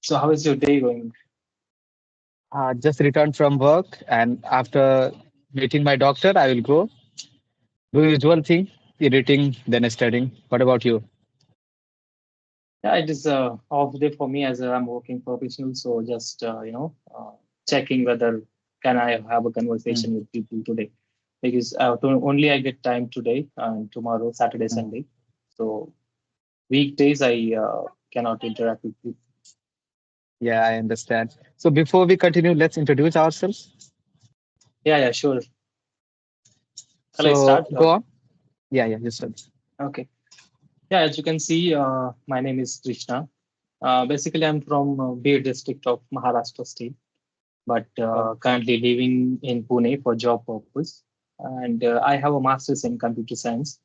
So how is your day going? Just returned from work, and after meeting my doctor, I will go do usual thing, eating, then studying. What about you? Yeah, it is off day for me as I'm working professional. So just checking whether can I have a Mm, conversation with people today because only I get time today and tomorrow Saturday mm. Sunday. So weekdays I cannot interact with people. Yeah, I understand. So before we continue, let's introduce ourselves. Yeah, yeah, sure. Shall I So start? go on. Yeah, yeah, just start. Okay. Yeah, as you can see, my name is Krishna. Basically, I'm from Bihar district of Maharashtra state, but Oh, currently living in Pune for job purpose. And I have a master's in computer science,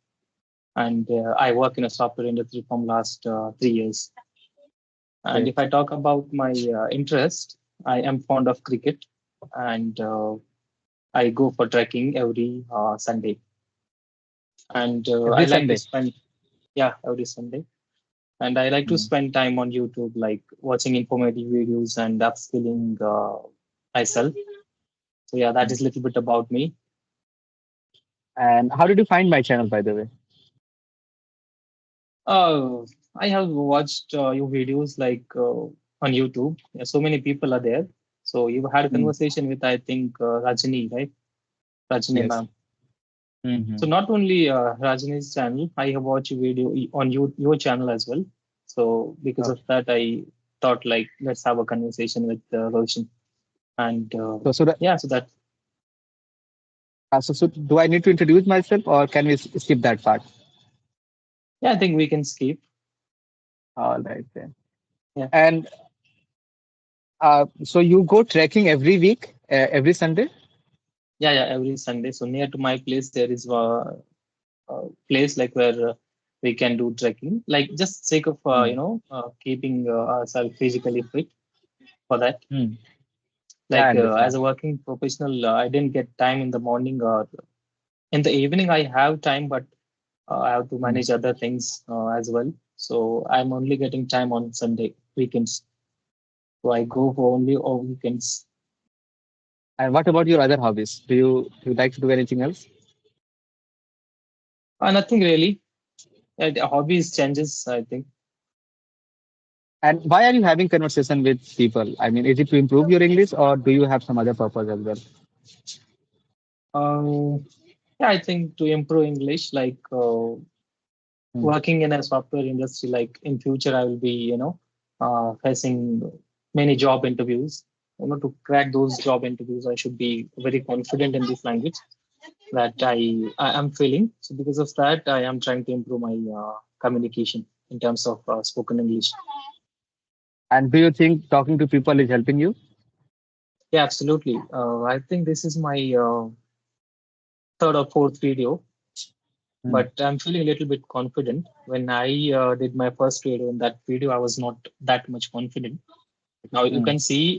and I work in a software industry from last 3 years. And great. if I talk about my interest, I am fond of cricket, and I go for trekking every Sunday. And I Every like to Sunday. spend, yeah, every Sunday. And I like to Mm. spend time on YouTube, like watching informative videos and upskilling myself. So yeah, that Mm. is a little bit about me. And how did you find my channel, by the way? Uh, I have watched your videos like on YouTube. Yeah, so many people are there. So you had a Mm. conversation with, I think, Rajini, right? Rajini Yes. ma'am. So Hmm. not only Rajini's channel, I have watched your video on your channel as well. So because Oh. of that, I thought like let's have a conversation with Roshan. And So, yeah, so that so do I need to introduce myself, or can we skip that part? yeah, I think we can skip. All right then. Yeah, And so you go trekking every week, every Sunday? yeah, every Sunday. So near to my place, there is a place like where we can do trekking, like just sake of Hmm. keeping ourselves physically fit for that. Hmm. Yeah, I Like as understand. a working professional, I didn't get time in the morning or in the evening. I have time, but I have to Hmm. manage other things as well. So I'm only getting time on Sunday weekends. So I go for only on weekends. And what about your other hobbies? Do you like to do anything else? Nothing really. The hobbies changes, I think. And why are you having conversation with people? I mean, is it to improve your English, or do you have some other purpose as well? Um, yeah, I think to improve English, like Hmm. working in a software industry, like in future, I will be, facing many job interviews. To crack those job interviews, I should be very confident in this language that I am feeling. So because of that, I am trying to improve my communication in terms of spoken English. And do you think talking to people is helping you? Yeah, absolutely. I think this is my third or fourth video, Hmm. but I'm feeling a little bit confident. When I did my first video, in that video, I was not that much confident. Now you Hmm. can see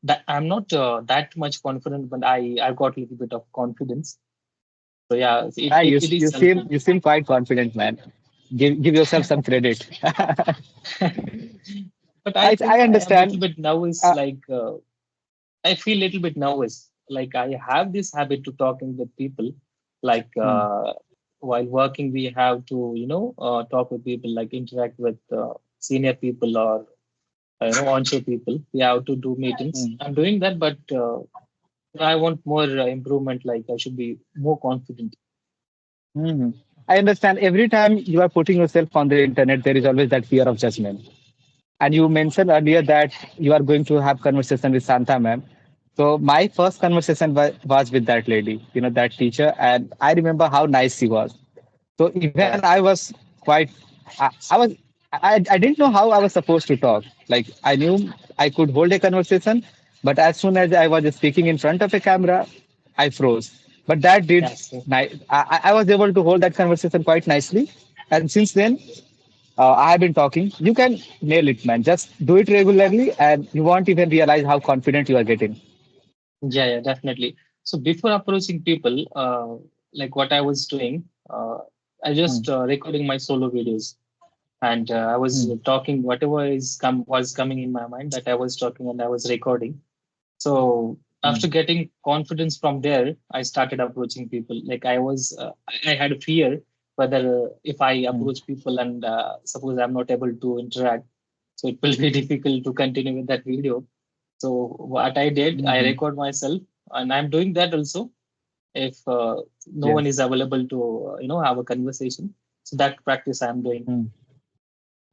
that I'm not that much confident, but I got a little bit of confidence. So yeah, Ah, it you is seem helping. you seem quite confident, man. Give yourself some credit. But I I think I am a little understand. bit nervous. Uh, Like I feel a little bit nervous. Like I have this habit to talking with people. Like hmm. while working, we have to talk with people, like interact with senior people or onshore people. We have to do meetings. Hmm. I'm doing that, but I want more improvement. Like I should be more confident. Hmm. I understand. Every time you are putting yourself on the internet, there is always that fear of judgment. And you mentioned earlier that you are going to have conversation with Santa ma'am. So my first conversation was with that lady, that teacher, and I remember how nice she was. So even Yeah, I was quite, I didn't know how I was supposed to talk. Like I knew I could hold a conversation, but as soon as I was speaking in front of a camera, I froze. But that did, yes. I was able to hold that conversation quite nicely. And since then, I have been talking. You can nail it, man. Just do it regularly, and you won't even realize how confident you are getting. Yeah, definitely. So before approaching people, like what I was doing, I Hmm. just recording my solo videos. and I was Mm, talking whatever was coming in my mind, that I was talking and I was recording. So after mm, getting confidence from there, I started approaching people. Like I had a fear whether if I mm, approach people and suppose I'm not able to interact, so it will be difficult to continue with that video. So what I did, I mhm. record myself, and I'm doing that also. If no one Yes. is available to have a conversation, so that practice I'm doing. Mm.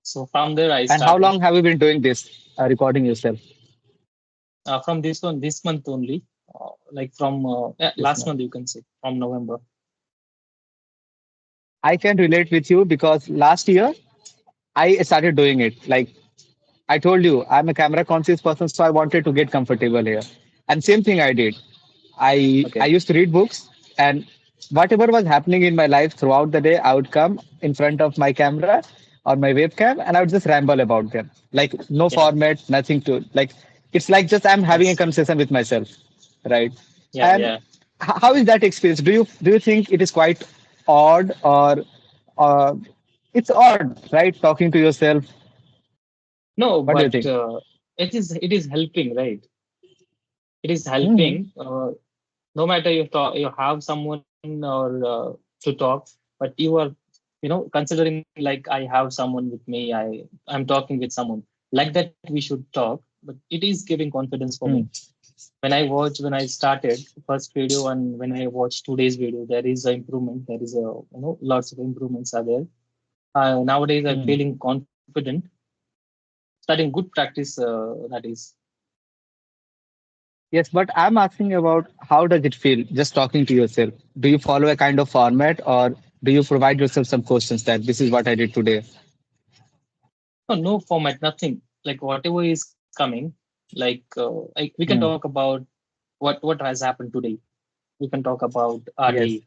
So from there I And how started. long have you been doing this, recording yourself From this month only, like from yeah, this last month? month you can say, from November. I can relate with you because last year I started doing it. Like I told you, I'm a camera conscious person, so I wanted to get comfortable here. And same thing I did. I Okay. used to read books, and whatever was happening in my life throughout the day, I would come in front of my camera or my webcam, and I would just ramble about them. Like no Yeah. format, nothing to like. It's like just I'm having a Yes. conversation with myself, right? Yeah. And Yeah. how is that experience? Do you think it is quite odd or uh, it's odd, right? Talking to yourself. No, What do you but think? it is helping, right? It is Hmm. helping. No matter you have someone or to talk, but you are considering like I have someone with me. I'm talking with someone like that. We should talk, but it is giving confidence for me. Hmm. When I started first video and when I watched today's video, there is an improvement. There is a lots of improvements are there. Nowadays I'm Hmm. feeling confident, starting good practice. That is. Yes, but I'm asking about how does it feel just talking to yourself? Do you follow a kind of format or do you provide yourself some questions that this is what I did today? No format, nothing. Like whatever is coming, like we can talk Hmm. about what has happened today. We can talk about our Yes. day,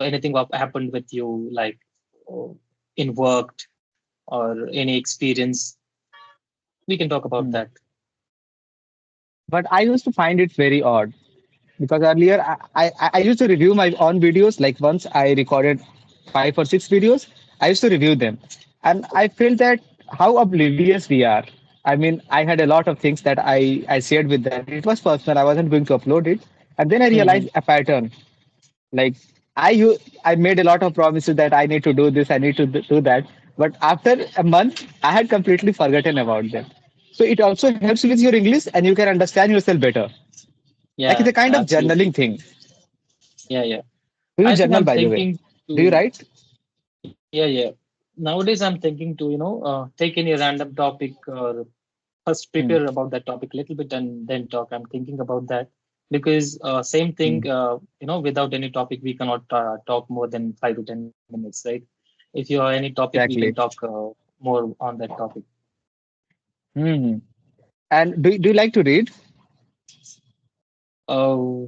anything what happened with you, like uh, in work or any experience. We can talk about Hmm. that. But I used to find it very odd because earlier I used to review my own videos. Like once I recorded 5 or 6 videos, I used to review them. And I felt that how oblivious we are. I mean, I had a lot of things that I shared with them. It was personal. I wasn't going to upload it. And then I Hmm. realized a pattern. Like I made a lot of promises that I need to do this, I need to do that. But after a month, I had completely forgotten about them. So it also helps with your English and you can understand yourself better. Like Yeah, it's a kind of absolutely. journaling thing. Yeah, yeah. Do I you think journal I'm by the way? thinking Do you to. write? Yeah, yeah. Nowadays, I'm thinking to, take any random topic or first Hmm. prepare about that topic a little bit and then talk. I'm thinking about that because same Hmm. thing, without any topic, we cannot talk more than 5 to 10 minutes, right? If you have any topic, we can talk Exactly. more on that topic. Hmm. And do you like to read? Uh,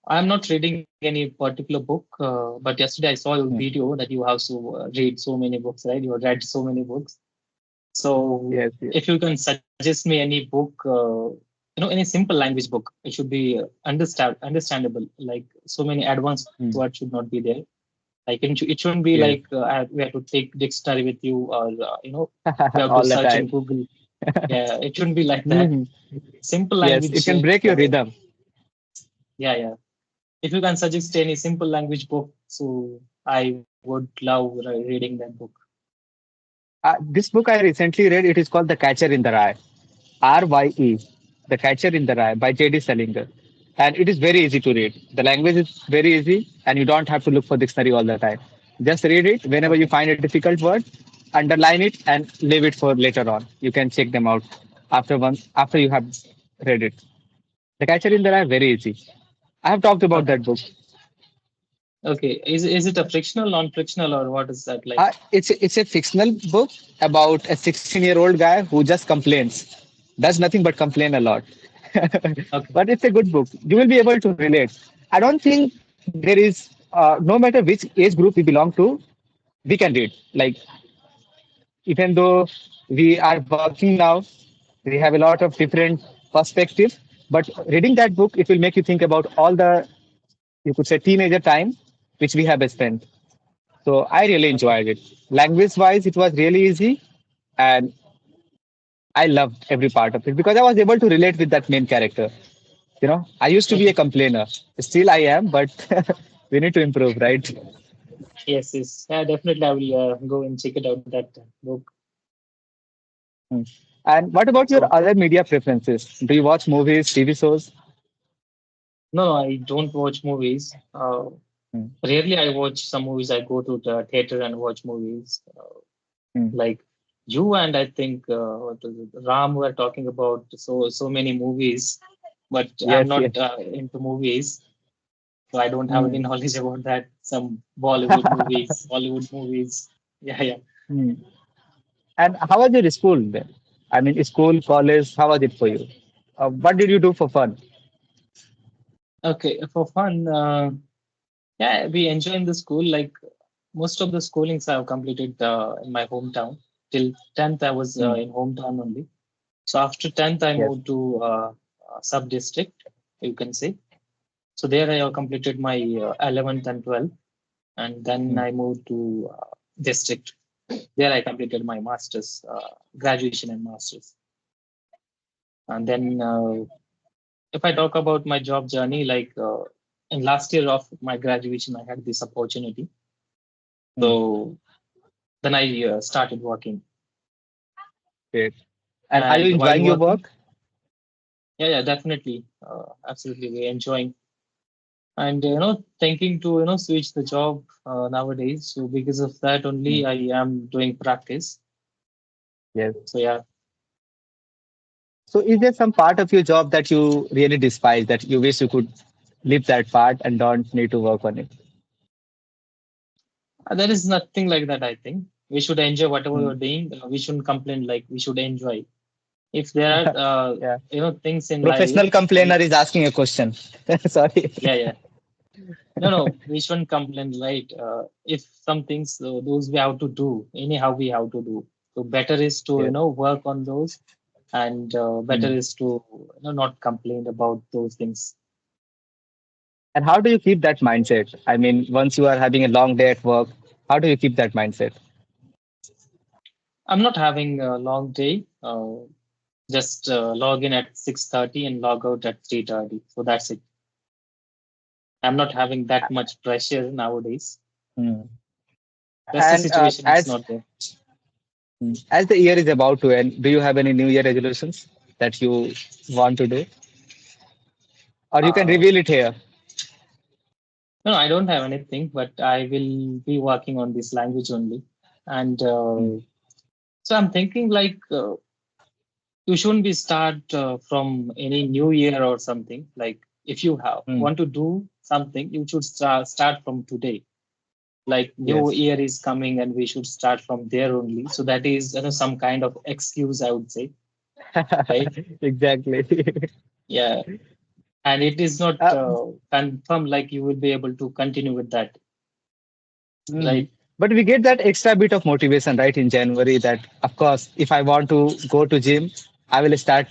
I'm not reading any particular book, but yesterday I saw a Hmm. video that you have to read so many books, right? You read so many books. So Yes, yes. if you can suggest me any book, any simple language book, it should be understandable. Like so many advanced words Hmm. should not be there. Like it shouldn't be like Yes. we have to take dictionary with you, or we have to All the search in time. Google. Yeah, it shouldn't be like that. Hmm. Simple Yes, it language. can break your rhythm. Yeah, yeah. If you can suggest any simple language book, so I would love reading that book. This book I recently read, it is called The Catcher in the Rye. RYE, The Catcher in the Rye by J.D. Salinger. And it is very easy to read. The language is very easy and you don't have to look for dictionary all the time. Just read it. Whenever you Okay. find a difficult word, underline it and leave it for later on. You can check them out after you have read it. The Catcher in the Rye, very easy. I have talked about Okay. that book. Okay. Is it a frictional, non-frictional, or what is that like? It's a fictional book about a 16-year-old guy who just complains, does nothing but complain a lot. Okay. But it's a good book. You will be able to relate. I don't think there is, no matter which age group we belong to, we can read. Like even though we are working now, we have a lot of different perspectives. But reading that book, it will make you think about all the, you could say, teenager time which we have spent. So I really Okay. enjoyed it. Language wise, it was really easy. and I loved every part of it because I was able to relate with that main character. I used to be a complainer. Still, I am, but we need to improve, right? Yes, yes. Yeah, definitely. I will go and check it out. That book. Mm. And what about your So other media preferences? Do you watch movies, TV shows? no, no, I don't watch movies. Mm, Rarely I watch some movies. I go to the theater and watch movies. mm. Like you and I think what is it? Ram were talking about so many movies, but I'm Yes, yes. not into movies, so I don't have any Mm. knowledge about that. Some Bollywood movies, Hollywood movies. Yeah, yeah. Mm. And how was your school then? I mean, school, college, how was it for you? What did you do for fun? Okay, for fun. Yeah, we enjoy in the school. Like most of the schoolings I've completed in my hometown. Till 10th, I was Mm. in hometown only. So after 10th, I Yes. moved to sub district, you can say. So there I completed my 11th and 12th, and then Mm. I moved to district. There I completed my master's, graduation and master's. And then if I talk about my job journey, like in last year of my graduation, I had this opportunity. Mm. So then I started working. Great. And are you And while enjoying your working, work? yeah, yeah, definitely, absolutely, we're enjoying. And thinking to switch the job nowadays. So because of that Mm. only, I am doing practice. Yes. So yeah, So is there some part of your job that you really despise that you wish you could leave that part and don't need to work on it? there is nothing like that. I think we should enjoy whatever Mm. we're doing. We shouldn't complain. Like we should enjoy. If there are Yeah. things in life, Professional complainer is asking a question. Sorry. yeah, yeah. No, no, we shouldn't complain, right? If some things, those we have to do, anyhow we have to do. So better is to, Yes. work on those, and better Mm. is to, not complain about those things. And how do you keep that mindset? I mean, once you are having a long day at work, how do you keep that mindset? I'm not having a long day. Just log in at 6:30 and log out at 3:30. So that's it. I'm not having that much pressure nowadays. Mm. That's the And situation. It's not there. as the year is about to end, do you have any New Year resolutions that you want to do, or you can Uh, reveal it here? no, I don't have anything, but I will be working on this language only. And Mm. so I'm thinking like you shouldn't be start from any new year or something. Like if you have Mm. want to do something, you should start from today. Like new Yes. year is coming, and we should start from there only. So that is some kind of excuse, I would say, right? Exactly. Yeah, and it is not uh, confirmed like you will be able to continue with that, mhm. right? But we get that extra bit of motivation, right, in January that, of course, if I want to go to gym, I will start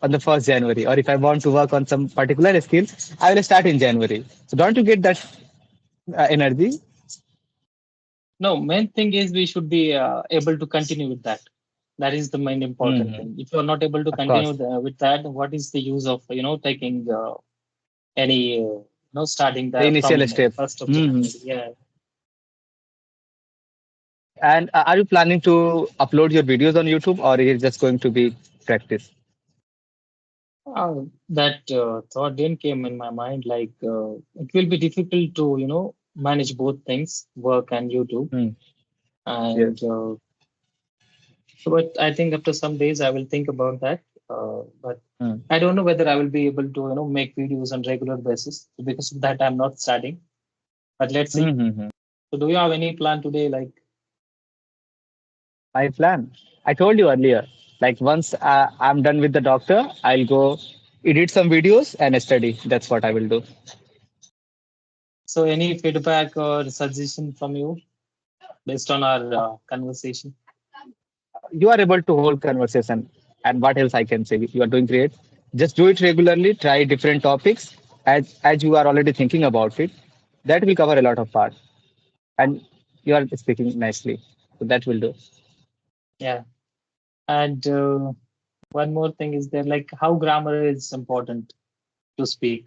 on the 1st January. Or if I want to work on some particular skill, I will start in January. So don't you get that energy? No, main thing is we should be able to continue with that. That is the main important Hmm. thing. If you are not able to Of continue course. with that, what is the use of taking any starting The the initial from step. 1st of Hmm. January? Yeah, And are you planning to upload your videos on YouTube or is it just going to be practice? that thought didn't came in my mind. Like it will be difficult to manage both things, work and YouTube, Hmm. Yes. and so. But I think after some days I will think about that. But Hmm. I don't know whether I will be able to make videos on regular basis. So because of that, I'm not starting. But let's see. Mm-hmm. So do you have any plan today? Like My plan. I told you earlier, like once I'm done with the doctor, I'll go edit some videos and study. That's what I will do. so, any feedback or suggestion from you based on our conversation? You are able to hold conversation. And what else I can say? You are doing great. Just do it regularly. Try different topics as you are already thinking about it. That will cover a lot of part. And you are speaking nicely. So that will do. Yeah. And one more thing is there, like how grammar is important to speak.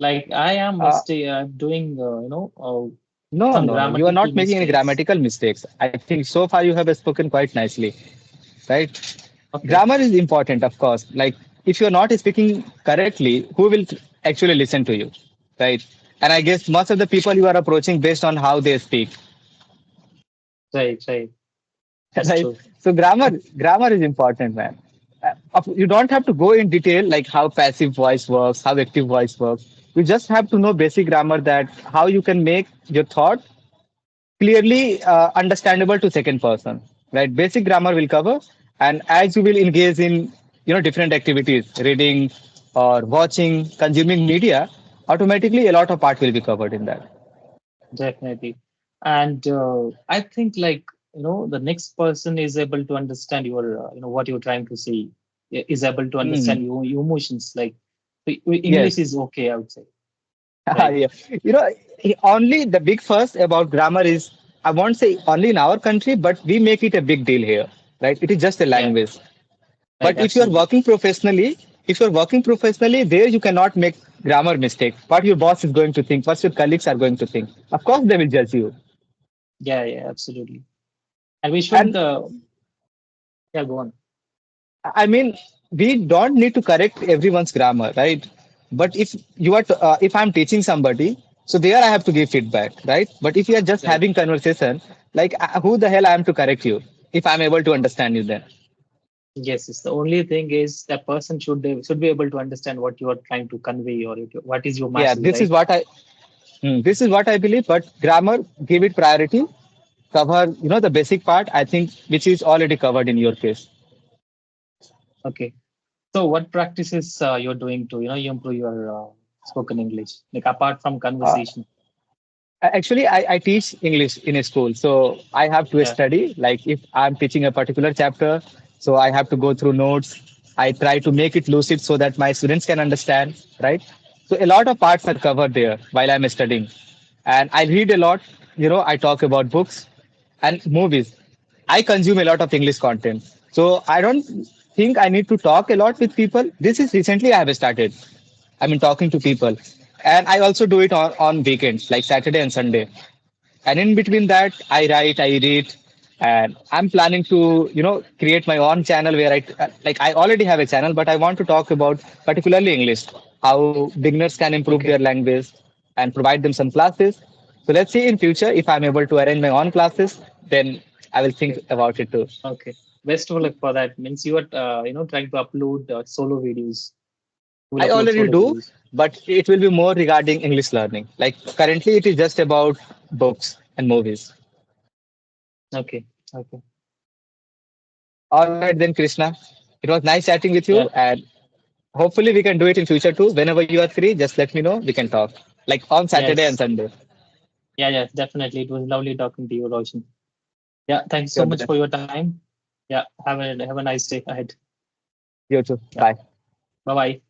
Like I am Uh, doing, no, some no, no. You are grammatical not making any mistakes. grammatical mistakes. I think so far you have spoken quite nicely, right? Okay. Grammar is important, of course. Like if you're not speaking correctly, who will actually listen to you, right? And I guess most of the people you are approaching based on how they speak, Right, right. That's right? true. So grammar is important, man. You don't have to go in detail like how passive voice works, how active voice works. You just have to know basic grammar, that how you can make your thought clearly understandable to second person, right? Basic grammar will cover, and as you will engage in different activities, reading or watching, consuming media, automatically a lot of part will be covered in that. Definitely. And I think, like, the next person is able to understand what you're trying to say, is able to understand Mhm. your emotions. Like, English Yes. is okay, I would say. Right. Yeah. You know, only the big fuss about grammar is, I won't say only in our country, but we make it a big deal here, right? It is just a Yeah. language. Right. But Absolutely. if you're working professionally, there you cannot make grammar mistake. What your boss is going to think, what your colleagues are going to think. Of course, they will judge you. Yeah. Yeah. Absolutely. And we should. And Yeah. Go on. I mean, we don't need to correct everyone's grammar, right? But if I'm teaching somebody, so there I have to give feedback, right? But if you are just Right. having conversation, like who the hell I am to correct you if I'm able to understand you then? Yes. It's the only thing is that person should be able to understand what you are trying to convey, or what is your Yeah, message. Right. this is what I believe. But grammar, give it priority, cover the basic part. I think which is already covered in your case. Okay. So, what practices you're doing to you improve your spoken English, like apart from Uh, conversation? Actually, I teach English in a school, so I have to Yeah. study. Like if I'm teaching a particular chapter, so I have to go through notes. I try to make it lucid so that my students can understand, right? So a lot of parts are covered there while I'm studying, and I read a lot. I talk about books and movies. I consume a lot of English content, so I don't think I need to talk a lot with people. This is recently I have started. I mean, talking to people. And I also do it on weekends, like Saturday and Sunday. And in between that, I write, I read, and I'm planning to, create my own channel where I already have a channel, but I want to talk about particularly English, how beginners can improve Okay. their language and provide them some classes. So let's see in future if I'm able to arrange my own classes, then I will think Okay. about it too. Okay. Best of luck for that. Means you are trying to upload solo videos. You will I upload already solo do, videos. but it will be more regarding English learning. Like currently, it is just about books and movies. Okay. Okay. All right, then, Krishna. It was nice chatting with you, Yeah. and hopefully, we can do it in future too. Whenever you are free, just let me know. We can talk, like on Saturday and Yes. Sunday. Yeah. Yeah. Definitely. It was lovely talking to you, Roshan. Yeah. Thanks so Sure, much then. for your time. Yeah. Have a nice day ahead. You too. Yeah. Bye. Bye bye.